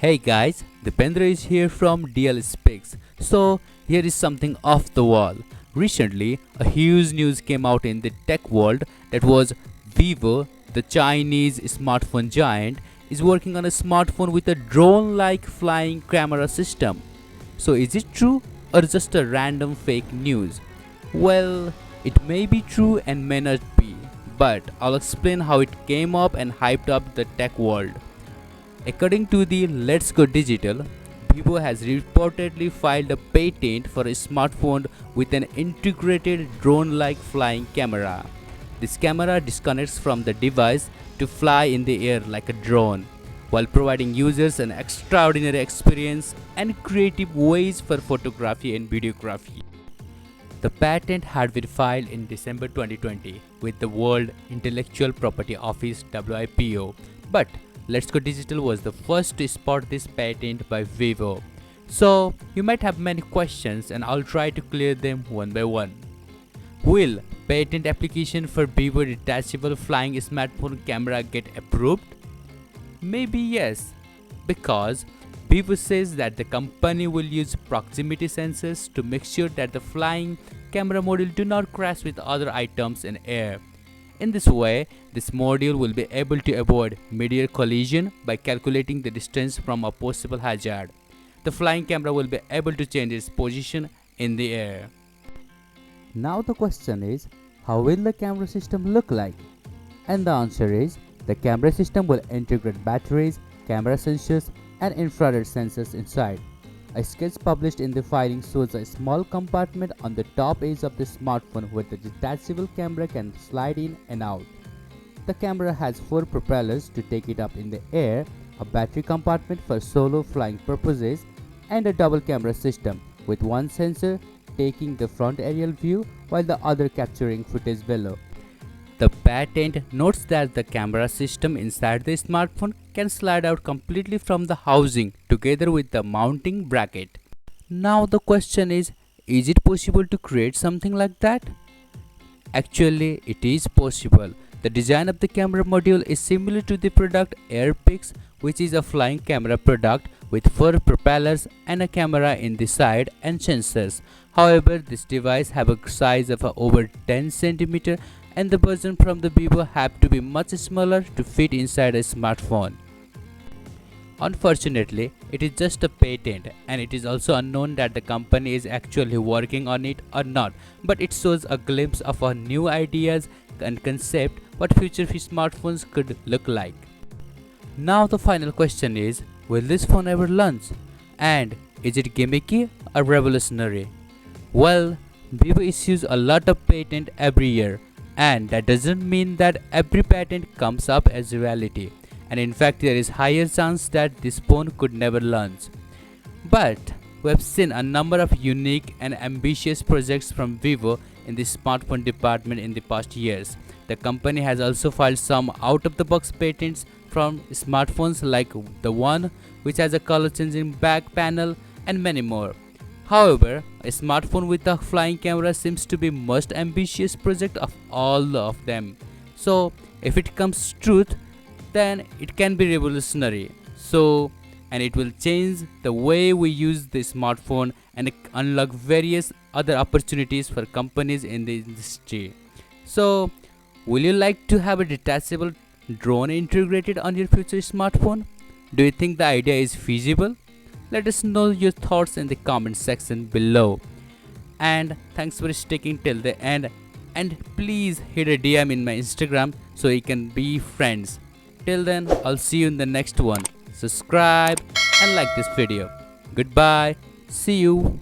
Hey guys, Dipendra is here from DL Speaks. So, here is something off the wall. Recently, a huge news came out in the tech world that was Vivo, the Chinese smartphone giant, is working on a smartphone with a drone like flying camera system. So, is it true or just a random fake news? Well, it may be true and may not be, but I'll explain how it came up and hyped up the tech world. According to the Let's Go Digital, Vivo has reportedly filed a patent for a smartphone with an integrated drone-like flying camera. This camera disconnects from the device to fly in the air like a drone, while providing users an extraordinary experience and creative ways for photography and videography. The patent had been filed in December 2020 with the World Intellectual Property Office WIPO, but Let's Go Digital was the first to spot this patent by Vivo. So, you might have many questions and I'll try to clear them one by one. Will patent application for Vivo detachable flying smartphone camera get approved? Maybe yes, because Vivo says that the company will use proximity sensors to make sure that the flying camera module do not crash with other items in air. In this way, this module will be able to avoid mid-air collision by calculating the distance from a possible hazard. The flying camera will be able to change its position in the air. Now the question is, how will the camera system look like? And the answer is, the camera system will integrate batteries, camera sensors, and infrared sensors inside. A sketch published in the filing shows a small compartment on the top edge of the smartphone where the detachable camera can slide in and out. The camera has 4 propellers to take it up in the air, a battery compartment for solo flying purposes, and a double camera system with one sensor taking the front aerial view while the other capturing footage below. The patent notes that the camera system inside the smartphone can slide out completely from the housing together with the mounting bracket. Now the question is it possible to create something like that? Actually, it is possible. The design of the camera module is similar to the product AirPix, which is a flying camera product with 4 propellers and a camera in the side and sensors. However, this device have a size of over 10 cm and the version from the Vivo have to be much smaller to fit inside a smartphone. Unfortunately, it is just a patent and it is also unknown that the company is actually working on it or not, but it shows a glimpse of our new ideas and concept what future smartphones could look like. Now the final question is, will this phone ever launch? And is it gimmicky or revolutionary? Well, Vivo issues a lot of patents every year, and that doesn't mean that every patent comes up as reality, and in fact there is higher chance that this phone could never launch. But we have seen a number of unique and ambitious projects from Vivo in the smartphone department in the past years. The company has also filed some out-of-the-box patents from smartphones like the one which has a color-changing back panel and many more. However, a smartphone with a flying camera seems to be most ambitious project of all of them. So, if it comes truth, then it can be revolutionary. And it will change the way we use the smartphone and unlock various other opportunities for companies in the industry. So, will you like to have a detachable drone integrated on your future smartphone? Do you think the idea is feasible? Let us know your thoughts in the comment section below. And thanks for sticking till the end. And please hit a DM in my Instagram so we can be friends. Till then, I'll see you in the next one. Subscribe and like this video. Goodbye. See you.